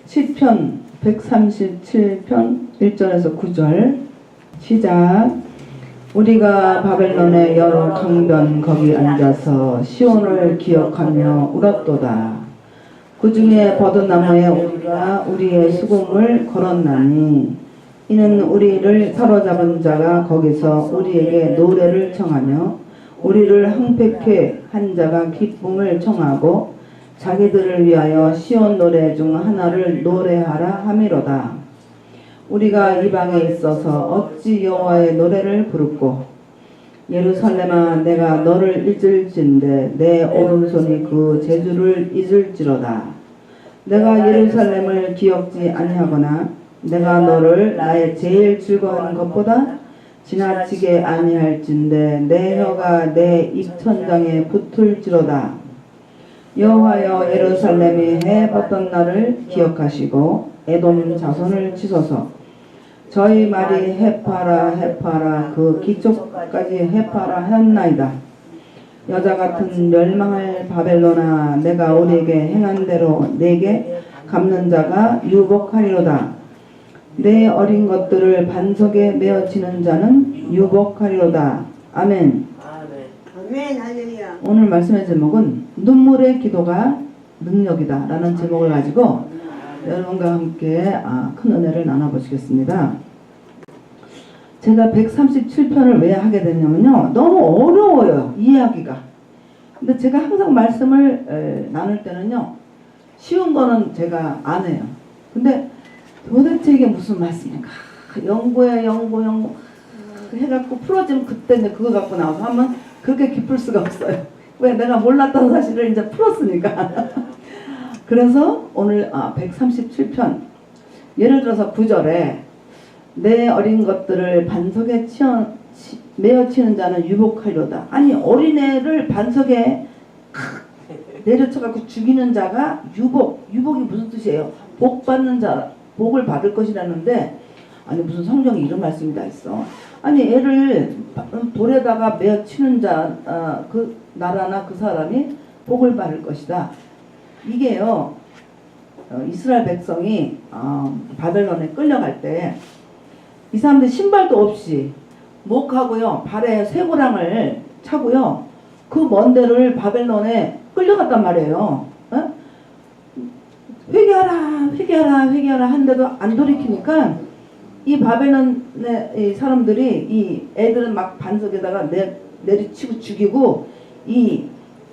시편 137편 1절에서 9절 시작. 우리가 바벨론의 여러 강변 거기 앉아서 시온을 기억하며 울었도다. 그 중에 버드나무에 우리가 우리의 수금을 걸었나니 이는 우리를 사로잡은 자가 거기서 우리에게 노래를 청하며 우리를 항백해 한 자가 기쁨을 청하고 자기들을 위하여 시온 노래 중 하나를 노래하라 함이로다. 우리가 이방에 있어서 어찌 여호와의 노래를 부르고 예루살렘아 내가 너를 잊을진대 내 오른손이 그 재주를 잊을지로다. 내가 예루살렘을 기억지 아니하거나 내가 너를 나의 제일 즐거운 것보다 지나치게 아니할진대 내 혀가 내 입천장에 붙을지로다. 여호와여 예루살렘이 해 벗던 날을 기억하시고 에돔 자손을 치소서. 저희 말이 해파라 해파라 그 기초까지 해파라 했나이다. 여자 같은 멸망할 바벨론아 내가 우리에게 행한 대로 내게 갚는 자가 유복하리로다. 내 어린 것들을 반석에 메어치는 자는 유복하리로다. 아멘. 아멘. 할렐루야. 오늘 말씀의 제목은 눈물의 기도가 능력이다 라는 제목을 가지고 여러분과 함께 큰 은혜를 나눠보시겠습니다. 제가 137편을 왜 하게 됐냐면요, 너무 어려워요, 이해하기가. 근데 제가 항상 말씀을 나눌 때는요, 쉬운 거는 제가 안 해요. 근데 도대체 이게 무슨 말씀인가 연구 해갖고 풀어지면 그때 이제 그거 갖고 나와서 하면 그렇게 기쁠 수가 없어요. 왜? 내가 몰랐던 사실을 이제 풀었으니까. 그래서 오늘 137편 예를 들어서 9절에 내 어린 것들을 반석에 메어치는 자는 유복하리로다. 아니 어린애를 반석에 내려쳐갖고 죽이는 자가 유복이 무슨 뜻이에요? 복 받는 자, 복을 받을 것이라는데 아니 무슨 성경에 이런 말씀이 다 있어. 아니 애를 돌에다가 메어치는 자 그 나라나 그 사람이 복을 받을 것이다. 이게요 이스라엘 백성이 바벨론에 끌려갈 때 이 사람들 신발도 없이 목하고요 발에 쇠고랑을 차고요 그 먼 데를 바벨론에 끌려갔단 말이에요. 어? 회개하라 한데도 안 돌이키니까 이 바벨론의 이 사람들이 이 애들은 막 반석에다가 내리치고 죽이고 이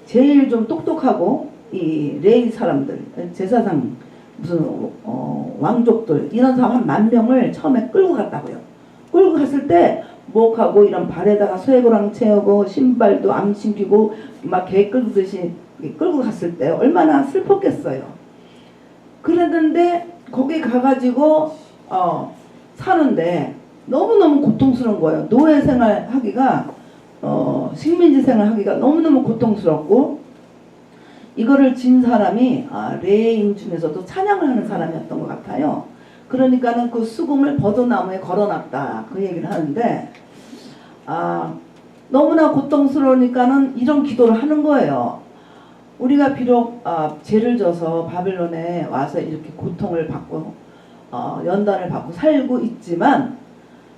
제일 좀 똑똑하고 이 레이 사람들 제사장 무슨 왕족들 이런 사람 한 10,000명을 처음에 끌고 갔다고요. 끌고 갔을 때 목하고 이런 발에다가 쇠고랑 채우고 신발도 안 신기고 막 개 끌듯이 끌고 갔을 때 얼마나 슬펐겠어요. 그랬는데 거기 가가지고 사는데 너무너무 고통스러운 거예요. 노예 생활하기가 식민지 생활하기가 너무너무 고통스럽고 이거를 진 사람이 레인 중에서도 찬양을 하는 사람이었던 것 같아요. 그러니까는 그 수금을 버드나무에 걸어놨다 그 얘기를 하는데 너무나 고통스러우니까는 이런 기도를 하는 거예요. 우리가 비록 죄를 져서 바벨론에 와서 이렇게 고통을 받고 연단을 받고 살고 있지만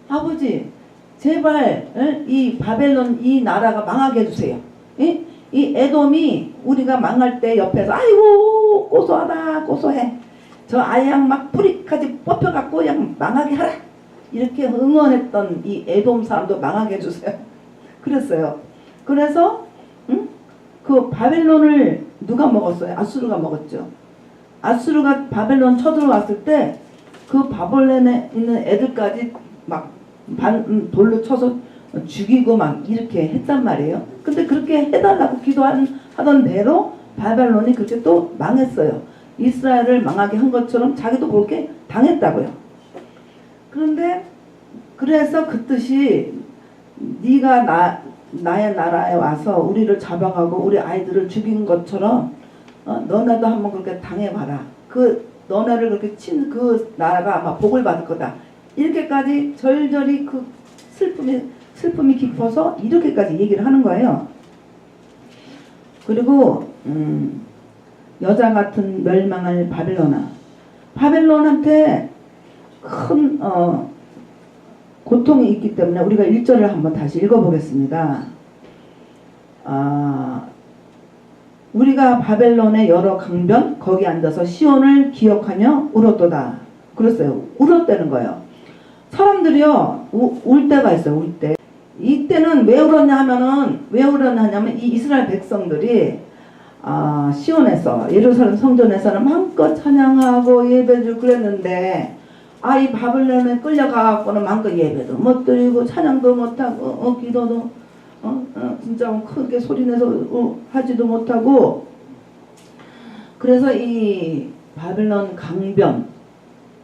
아버지 제발 이 바벨론 이 나라가 망하게 해주세요. 이 에돔이 우리가 망할 때 옆에서 아이고 고소하다 고소해 저 아양 막 뿌리까지 뽑혀갖고 그냥 망하게 하라 이렇게 응원했던 이 에돔 사람도 망하게 해주세요. 그랬어요. 그래서 그 바벨론을 누가 먹었어요? 아수르가 먹었죠. 아수르가 바벨론 쳐들어왔을 때 그 바벨론에 있는 애들까지 막 돌로 쳐서 죽이고 막 이렇게 했단 말이에요. 근데 그렇게 해달라고 기도하던 대로 바벨론이 그렇게 또 망했어요. 이스라엘을 망하게 한 것처럼 자기도 그렇게 당했다고요. 그런데 그래서 그 뜻이 네가 나의 나라에 와서 우리를 잡아가고 우리 아이들을 죽인 것처럼 너네도 한번 그렇게 당해봐라. 그 너네를 그렇게 친 그 나라가 아마 복을 받을 거다. 이렇게까지 절절히 그 슬픔이 깊어서 이렇게까지 얘기를 하는 거예요. 그리고 여자 같은 멸망할 바벨론아 바벨론한테 큰 고통이 있기 때문에 우리가 1절을 한번 다시 읽어보겠습니다. 우리가 바벨론의 여러 강변 거기 앉아서 시온을 기억하며 울었도다. 그랬어요. 울었다는 거예요. 사람들이요 울 때가 있어요. 울 때. 이때는 왜 울었냐 하면은 왜 울었냐면 이 이스라엘 백성들이 시온에서 예루살렘 성전에서는 마음껏 찬양하고 예배를 그랬는데 이 바벨론에 끌려가갖고는 마음껏 예배도 못 드리고 찬양도 못하고 기도도 진짜 크게 소리내서 하지도 못하고 그래서 이 바벨론 강변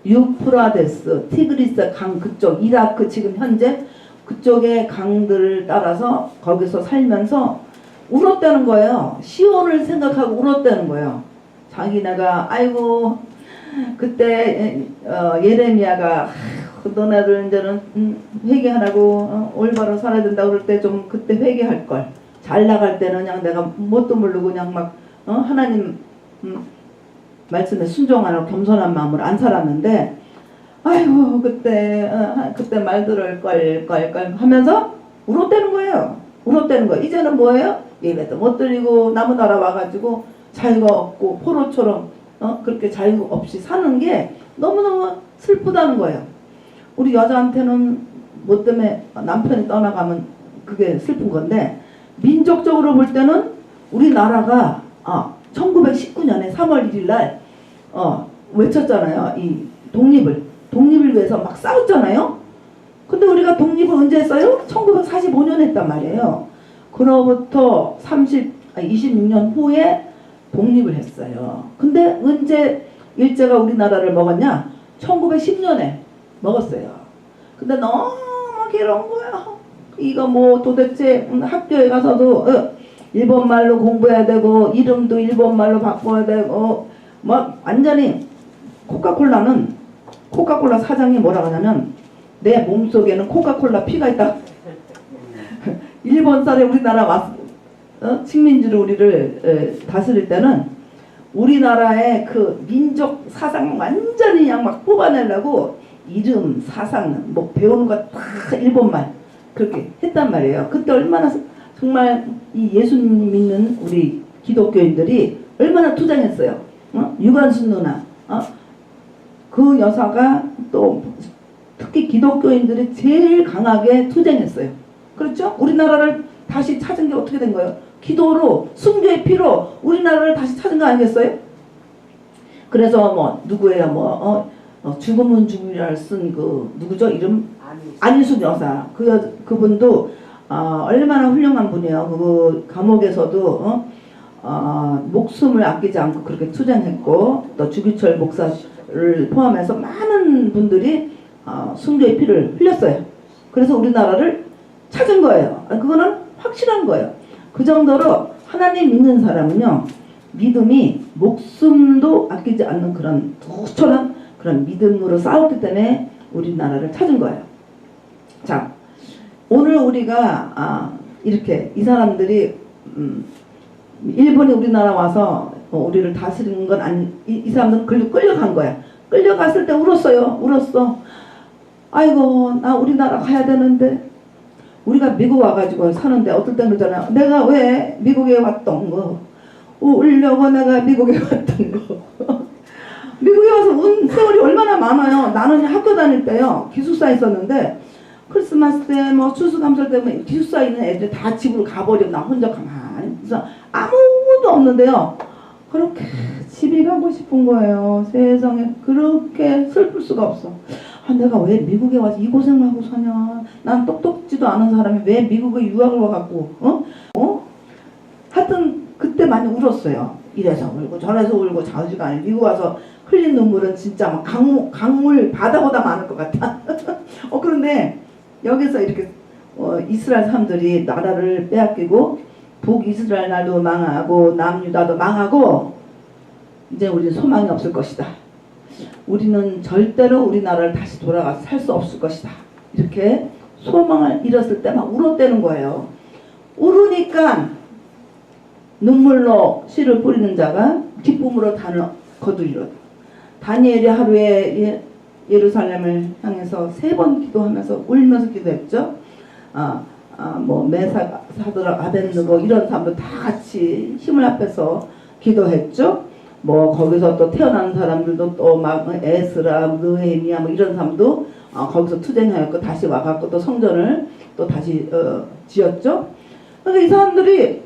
유프라데스 티그리스 강 그쪽 이라크 지금 현재 그쪽의 강들을 따라서 거기서 살면서 울었다는 거예요. 시온을 생각하고 울었다는 거예요. 자기네가 아이고 그때 예레미야가 너네들 이제는 회개하라고 올바로 살아야 된다 그럴 때 좀 그때 회개할 걸. 잘 나갈 때는 그냥 내가 뭣도 모르고 그냥 막 하나님 말씀에 순종하라고 겸손한 마음으로 안 살았는데 아이고 그때 말 들을 걸 하면서 울었다는 거예요. 울었다는 거예요. 이제는 뭐예요? 예배도 못 드리고 나무 나라 와가지고 자유가 없고 포로처럼 그렇게 자유 없이 사는 게 너무너무 슬프다는 거예요. 우리 여자한테는 뭐 때문에 남편이 떠나가면 그게 슬픈 건데 민족적으로 볼 때는 우리나라가 1919년에 3월 1일 날 외쳤잖아요. 이 독립을 위해서 막 싸웠잖아요. 근데 우리가 독립을 언제 했어요? 1945년 했단 말이에요. 그로부터 26년 후에 독립을 했어요. 근데 언제 일제가 우리나라를 먹었냐? 1910년에 먹었어요. 근데 너무 괴로운 거야. 이거 뭐 도대체 학교에 가서도 일본말로 공부해야 되고 이름도 일본말로 바꿔야 되고 뭐 완전히 코카콜라 사장이 뭐라고 하냐면 내 몸속에는 코카콜라 피가 있다. 일본 쌀에 우리나라 와서 식민지로 우리를 다스릴 때는 우리나라의 그 민족 사상 완전히 그냥 막 뽑아내려고 이름, 사상, 뭐 배우는 거 다 일본말 그렇게 했단 말이에요. 그때 얼마나 정말 이 예수님 믿는 우리 기독교인들이 얼마나 투쟁했어요. 유관순 누나, 그 여사가 또 특히 기독교인들이 제일 강하게 투쟁했어요. 그렇죠? 우리나라를 다시 찾은 게 어떻게 된 거예요? 기도로, 순교의 피로 우리나라를 다시 찾은 거 아니겠어요? 그래서 뭐 누구예요? 죽음은 죽음이라 쓴 그 누구죠? 이름 안희숙 여사. 그분도 얼마나 훌륭한 분이에요. 그 감옥에서도 목숨을 아끼지 않고 그렇게 투쟁했고 또 주기철 목사를 포함해서 많은 분들이 순교의 피를 흘렸어요. 그래서 우리나라를 찾은 거예요. 그거는 확실한 거예요. 그 정도로 하나님 믿는 사람은요 믿음이 목숨도 아끼지 않는 그런 투철한 그런 믿음으로 싸웠기 때문에 우리나라를 찾은 거예요. 자, 오늘 우리가 이렇게 이 사람들이 일본이 우리나라 와서 우리를 다스리는 건 아니, 이 사람들은 끌려간 거야. 끌려갔을 때 울었어요. 울었어. 아이고 나 우리나라 가야 되는데 우리가 미국 와가지고 사는데 어떨 때 그러잖아요. 내가 왜 미국에 왔던 거 울려고 내가 미국에 왔던 거 미국에 와서 온 세월이 얼마나 많아요. 나는 학교 다닐 때요 기숙사에 있었는데 크리스마스 때 뭐 추수감사 때 뭐 기숙사에 있는 애들 다 집으로 가버리고 나 혼자 가만히 있어. 아무것도 없는데요 그렇게 집에 가고 싶은 거예요. 세상에 그렇게 슬플 수가 없어. 내가 왜 미국에 와서 이 고생을 하고 사냐. 난 똑똑지도 않은 사람이 왜 미국에 유학을 와갖고 하여튼 그때 많이 울었어요. 이래서 울고 저래서 울고 자주가 아니고 미국 와서 흘린 눈물은 진짜 막 강물 바다보다 많을 것 같아. 그런데 여기서 이렇게 이스라엘 사람들이 나라를 빼앗기고 북이스라엘 나라도 망하고 남유다도 망하고 이제 우리는 소망이 없을 것이다. 우리는 절대로 우리나라를 다시 돌아가서 살 수 없을 것이다. 이렇게 소망을 잃었을 때 막 울었다는 거예요. 울으니까 눈물로 씨를 뿌리는 자가 기쁨으로 단을 거두리로다. 다니엘이 하루에 예루살렘을 향해서 3번 기도하면서 울면서 기도했죠. 뭐 메사 사드락 아벤느고 이런 사람들 다 같이 힘을 합해서 기도했죠. 뭐 거기서 또 태어난 사람들도 또 막 에스라, 느헤미야 뭐 이런 사람도 거기서 투쟁하였고 다시 와갖고 또 성전을 또 다시 지었죠. 그러니까 이 사람들이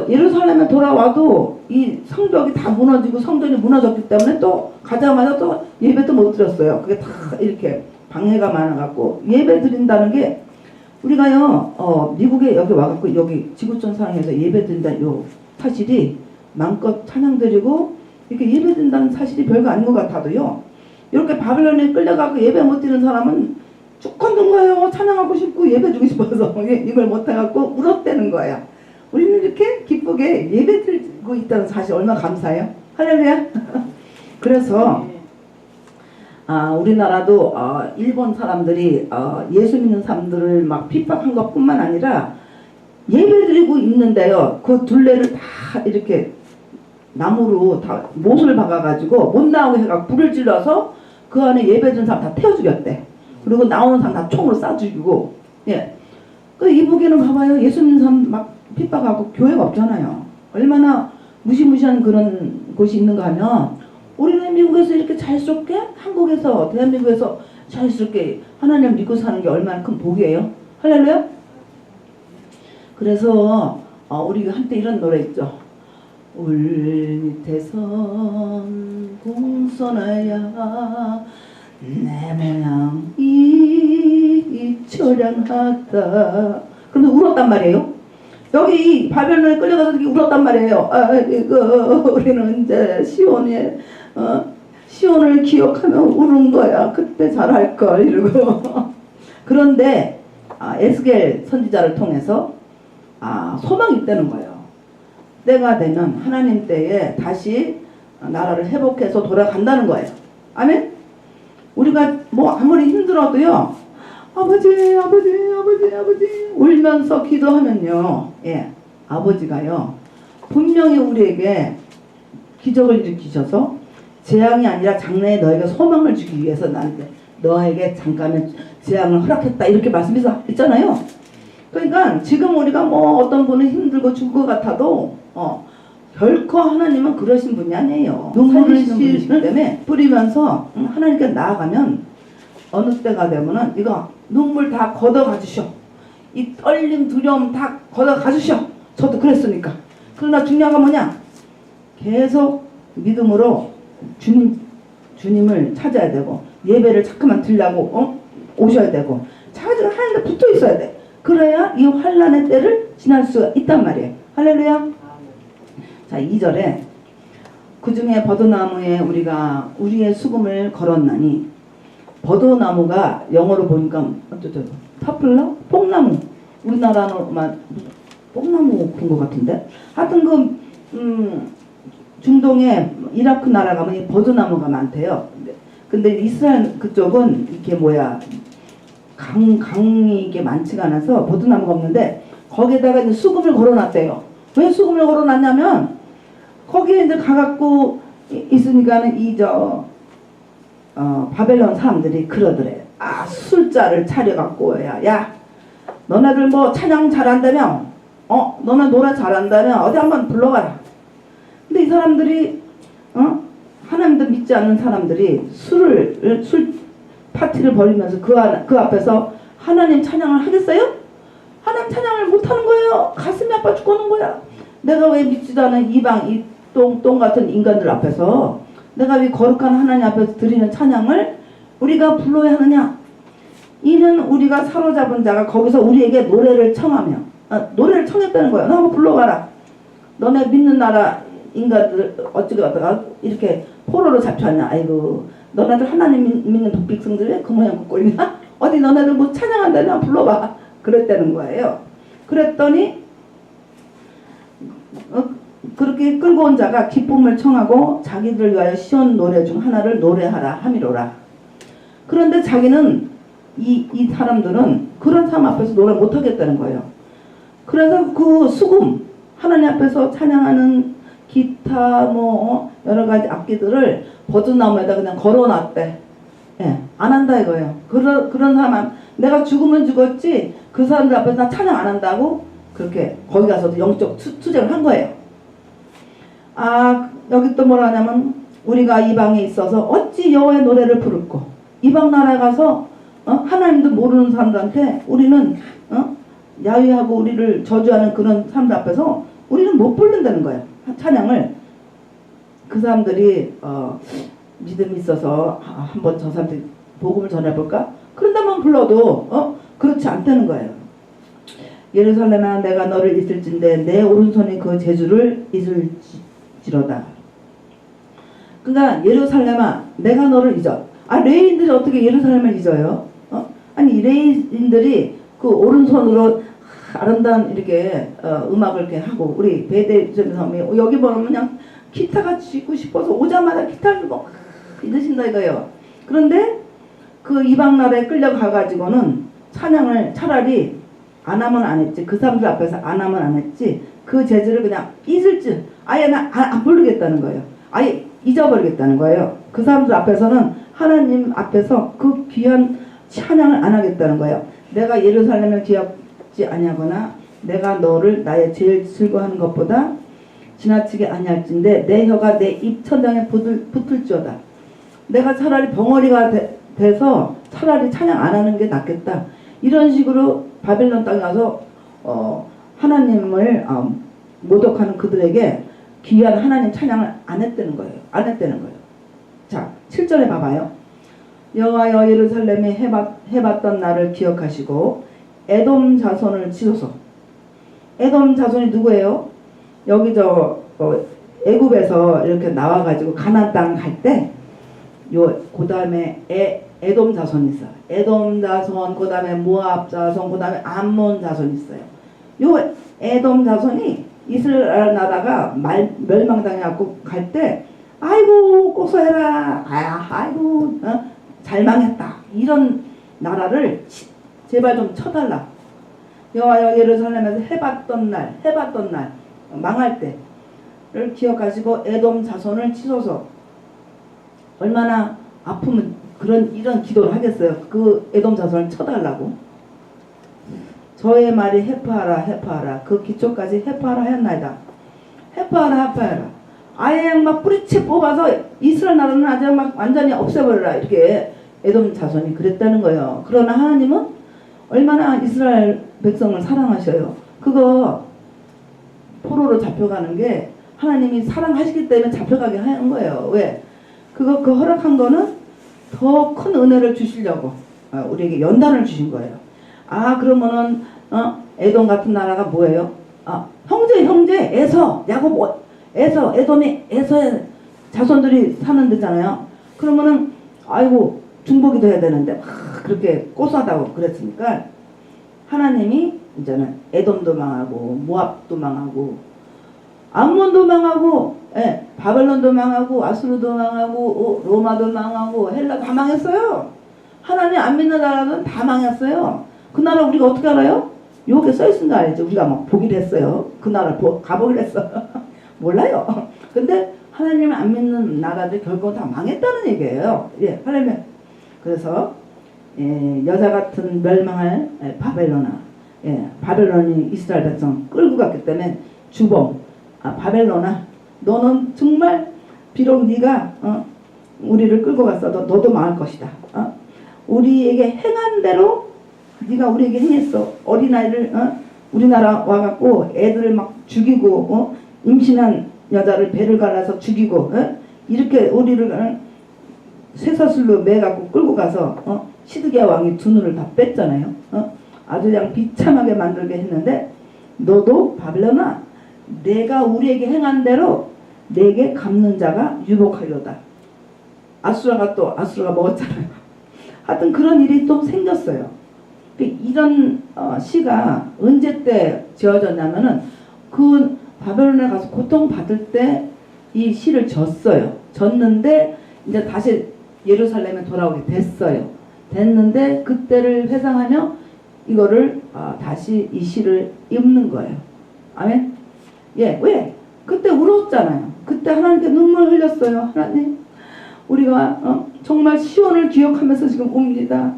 예루살렘에 돌아와도 이 성벽이 다 무너지고 성전이 무너졌기 때문에 또 가자마자 또 예배도 못 드렸어요. 그게 다 이렇게 방해가 많아갖고 예배 드린다는 게 우리가요 미국에 여기 와갖고 여기 지구촌 상에서 예배 드린다는 요 사실이 마음껏 찬양 드리고 이렇게 예배 드린다는 사실이 별거 아닌 것 같아도요 이렇게 바벨론에 끌려가고 예배 못 드리는 사람은 쭉 걷는 거예요. 찬양하고 싶고 예배 주고 싶어서 이걸 못 해갖고 울었대는 거예요. 우리는 이렇게 기쁘게 예배 드리고 있다는 사실 얼마나 감사해요. 할렐루야. 그래서 우리나라도 일본 사람들이 예수 믿는 사람들을 막 핍박한 것뿐만 아니라 예배드리고 있는데요 그 둘레를 다 이렇게 나무로 다 못을 박아가지고 못 나오게 해가 불을 질러서 그 안에 예배드리는 사람 다 태워 죽였대. 그리고 나오는 사람 다 총으로 쏴 죽이고. 예. 그 이북에는 봐봐요. 예수 믿는 사람 막 핍박하고 교회가 없잖아요. 얼마나 무시무시한 그런 곳이 있는가 하면 우리는 미국에서 이렇게 자유스럽게 한국에서 대한민국에서 자유스럽게 하나님을 믿고 사는 게 얼마나 큰 복이에요. 할렐루야. 그래서 우리가 한때 이런 노래 있죠. 울 밑에선 공손하야 내 모양이 처량하다. 그런데 울었단 말이에요. 여기 바벨론에 끌려가서 이렇게 울었단 말이에요. 우리는 이제 시온을 기억하며 우는 거야. 그때 잘할 걸 이러고. 그런데 에스겔 선지자를 통해서 소망이 있다는 거예요. 때가 되면 하나님 때에 다시 나라를 회복해서 돌아간다는 거예요. 아멘? 우리가 뭐 아무리 힘들어도요. 아버지 울면서 기도하면요. 예, 아버지가요. 분명히 우리에게 기적을 일으키셔서 재앙이 아니라 장래에 너에게 소망을 주기 위해서 나한테 너에게 잠깐의 재앙을 허락했다 이렇게 말씀했잖아요. 그러니까 지금 우리가 뭐 어떤 분은 힘들고 죽을 것 같아도 결코 하나님은 그러신 분이 아니에요. 눈물을 씻기 때문에 뿌리면서 하나님께 나아가면 어느 때가 되면은 이거 눈물 다 걷어가 주셔. 이 떨림 두려움 다 걷어가 주셔. 저도 그랬으니까. 그러나 중요한 건 뭐냐? 계속 믿음으로 주님을 찾아야 되고 예배를 자꾸만 드리려고 오셔야 되고 찾으러 하나님께 붙어 있어야 돼. 그래야 이 환난의 때를 지날 수가 있단 말이에요. 할렐루야. 자 2절에 그 중에 버드나무에 우리가 우리의 수금을 걸었나니 버드나무가 영어로 보니까 파플러? 뽕나무. 우리나라로만 뽕나무 본 것 같은데 하여튼 중동에 이라크 나라 가면 이 버드나무가 많대요. 근데 이스라엘 그쪽은 이렇게 강이 이게 많지가 않아서 버드나무가 없는데 거기에다가 이제 수금을 걸어놨대요. 왜 수금을 걸어놨냐면 거기에 이제 가갖고 있으니까는 바벨론 사람들이 그러더래. 술자를 차려갖고 야 너네들 뭐 찬양 잘한다며? 너네 노래 잘한다며? 어디 한번 불러가라. 근데 이 사람들이 하나님도 믿지 않는 사람들이 술 파티를 벌이면서 그 앞에서 하나님 찬양을 하겠어요? 하나님 찬양을 못하는 거예요. 가슴이 아파 죽겠는 거야. 내가 왜 믿지도 않은 이방 이 똥 같은 인간들 앞에서 내가 왜 거룩한 하나님 앞에서 드리는 찬양을 우리가 불러야 하느냐? 이는 우리가 사로잡은 자가 거기서 우리에게 노래를 청하며 노래를 청했다는 거야. 너 한번 불러가라. 너네 믿는 나라 인간들 어찌가 이렇게 포로로 잡혀왔냐. 아이고 너네들 하나님 믿는 독백성들 왜 그 모양 그 꼴이냐? 어디 너네들 뭐 찬양한다냐 불러봐. 그랬다는 거예요. 그랬더니 그렇게 끌고 온 자가 기쁨을 청하고 자기들 위하여 시온 노래 중 하나를 노래하라 함이로라. 그런데 자기는 이 사람들은 그런 사람 앞에서 노래 못하겠다는 거예요. 그래서 그 수금 하나님 앞에서 찬양하는 기타 뭐 여러 가지 악기들을 버드나무에다 그냥 걸어놨대. 예, 안 한다 이거예요. 그런 사람 내가 죽으면 죽었지 그 사람들 앞에서 나 찬양 안 한다고 그렇게 거기 가서도 영적 투쟁을 한 거예요. 아 여기 또 뭐라 하냐면 우리가 이방에 있어서 어찌 여호와의 노래를 부를꼬. 이방 나라에 가서 하나님도 모르는 사람들한테 우리는 야위하고 우리를 저주하는 그런 사람들 앞에서 우리는 못 부른다는 거예요. 찬양을. 그 사람들이 믿음이 있어서 한번 저 사람들 복음을 전해볼까? 그런다면 불러도 그렇지 않다는 거예요. 예루살렘아 내가 너를 잊을진데 내 오른손이 그 제주를 잊을지로다. 그러니까 예루살렘아 내가 너를 잊어. 아 레위인들이 어떻게 예루살렘을 잊어요? 아니 레위인들이 그 오른손으로 아름다운 이렇게 음악을 이렇게 하고 우리 베데점에서 여기 보면 그냥 기타가 치고 싶어서 오자마자 기타를 들고 이러신다 이거예요. 그런데 그 이방 나라에 끌려가 가지고는 찬양을 차라리 안 하면 안 했지. 그 사람들 앞에서 안 하면 안 했지. 그 재즈를 그냥 잊을지 아예 안 부르겠다는 거예요. 아예 잊어버리겠다는 거예요. 그 사람들 앞에서는 하나님 앞에서 그 귀한 찬양을 안 하겠다는 거예요. 내가 예루살렘을 기억지 아니하거나 내가 너를 나의 제일 즐거워하는 것보다 지나치게 아니할진데 내 혀가 내 입천장에 붙을지어다. 내가 차라리 벙어리가 돼서 차라리 찬양 안 하는 게 낫겠다. 이런 식으로 바벨론 땅에 가서 하나님을 모독하는 그들에게 귀한 하나님 찬양을 안 했다는 거예요. 안 했다는 거예요. 자, 7절에 봐봐요. 여호와여 예루살렘에 해봤던 날을 기억하시고 에돔 자손을 치소서. 에돔 자손이 누구예요? 여기 애굽에서 이렇게 나와가지고 가나안 땅 갈 때 그 다음에 에돔 자손이 있어요. 에돔 자손, 그 다음에 모압 자손, 그 다음에 암몬 자손이 있어요. 요 에돔 자손이 이스라엘 나라가 멸망당해갖고 갈 때 아이고 고소해라 아이고 잘 망했다 이런 나라를 제발 좀 쳐달라. 여호와여 예루살렘에서 해봤던 날 망할 때를 기억하시고 에돔 자손을 치소서. 얼마나 아프면 이런 기도를 하겠어요. 그 에돔 자손을 쳐달라고. 저의 말이 해파하라 그 기초까지 해파하라 했나이다. 해파하라 아예 막 뿌리채 뽑아서 이스라엘 나라는 아주 막 완전히 없애버려라 이렇게 에돔 자손이 그랬다는 거예요. 그러나 하나님은 얼마나 이스라엘 백성을 사랑하셔요. 그거 포로로 잡혀가는 게 하나님이 사랑하시기 때문에 잡혀가게 하는 거예요. 왜? 그 허락한 거는 더 큰 은혜를 주시려고 우리에게 연단을 주신 거예요. 아 그러면은 에돔 같은 나라가 뭐예요? 형제 에서 야곱 에돔이 에서의 자손들이 사는 데잖아요. 그러면은 아이고 중보기도 해야 되는데 막 그렇게 고소하다고 그랬으니까 하나님이 이제는 에돔도 망하고 모압도 망하고 암몬도 망하고 바벨론도 망하고 아수르도 망하고 로마도 망하고 헬라 다 망했어요. 하나님 안 믿는 나라는 다 망했어요. 그 나라 우리가 어떻게 알아요? 여기 써있는 거 알죠? 우리가 막 보기로 했어요. 그 나라 가보기로 했어. 몰라요. 근데 하나님을 안 믿는 나라들 결국 다 망했다는 얘기예요. 예, 하나님. 그래서 여자 같은 멸망할 바벨론아, 바벨론이 이스라엘 백성 끌고 갔기 때문에 주범 바벨론아, 너는 정말 비록 네가 우리를 끌고 갔어도 너도 망할 것이다. 우리에게 행한 대로 네가 우리에게 행했어. 어린아이를 우리나라 와갖고 애들을 막 죽이고 임신한 여자를 배를 갈라서 죽이고 이렇게 우리를 쇠사슬로 매갖고 끌고 가서 시드기야 왕이 두 눈을 다 뺐잖아요. 아주 그냥 비참하게 만들게 했는데 너도 바벨론아 내가 우리에게 행한 대로 내게 갚는 자가 유복하려다. 아수라가 먹었잖아요. 하여튼 그런 일이 또 생겼어요. 이런 시가 언제 때 지어졌냐면은 그 바벨론에 가서 고통받을 때 이 시를 졌는데 이제 다시 예루살렘에 돌아오게 됐는데 그때를 회상하며 이거를 다시 이 시를 읽는 거예요. 아멘. 예, 왜? 그때 울었잖아요. 그때 하나님께 눈물 흘렸어요. 하나님, 우리가 정말 시온을 기억하면서 지금 옵니다.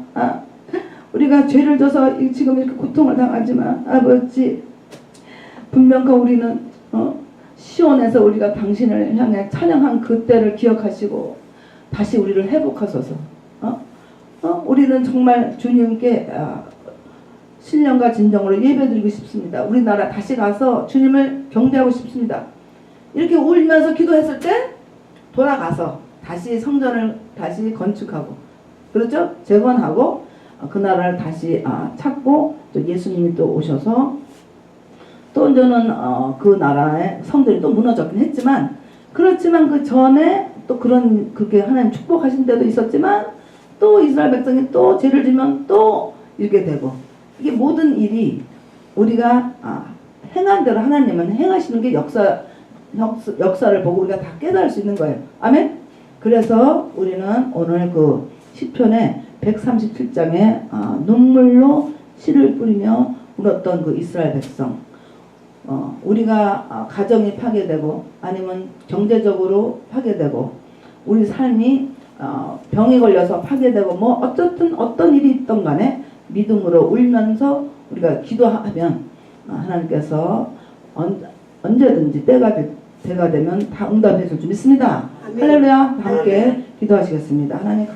우리가 죄를 져서 지금 이렇게 고통을 당하지만 아버지, 분명히 우리는 시온에서 우리가 당신을 향해 찬양한 그때를 기억하시고 다시 우리를 회복하소서. 우리는 정말 주님께 신령과 진정으로 예배드리고 싶습니다. 우리나라 다시 가서 주님을 경배하고 싶습니다. 이렇게 울면서 기도했을 때 돌아가서 다시 성전을 다시 건축하고, 그렇죠? 재건하고 그 나라를 다시 찾고, 또 예수님이 또 오셔서 또 이제는 그 나라의 성들이 또 무너졌긴 했지만, 그렇지만 그 전에 또 그렇게 하나님 축복하신 때도 있었지만, 또 이스라엘 백성이 또 죄를 지면 또 이렇게 되고, 이게 모든 일이 우리가 행한 대로 하나님은 행하시는 게 역사를 보고 우리가 다 깨달을 수 있는 거예요. 아멘. 그래서 우리는 오늘 그 시편의 137장에 눈물로 씨를 뿌리며 울었던 그 이스라엘 백성, 우리가 가정이 파괴되고 아니면 경제적으로 파괴되고 우리 삶이 병에 걸려서 파괴되고 뭐 어쨌든 어떤 일이 있던 간에 믿음으로 울면서 우리가 기도하면 하나님께서 언제든지 때가 되면 다 응답해 줄 줄 믿습니다. 아멘. 할렐루야. 다 함께 기도하시겠습니다. 하나님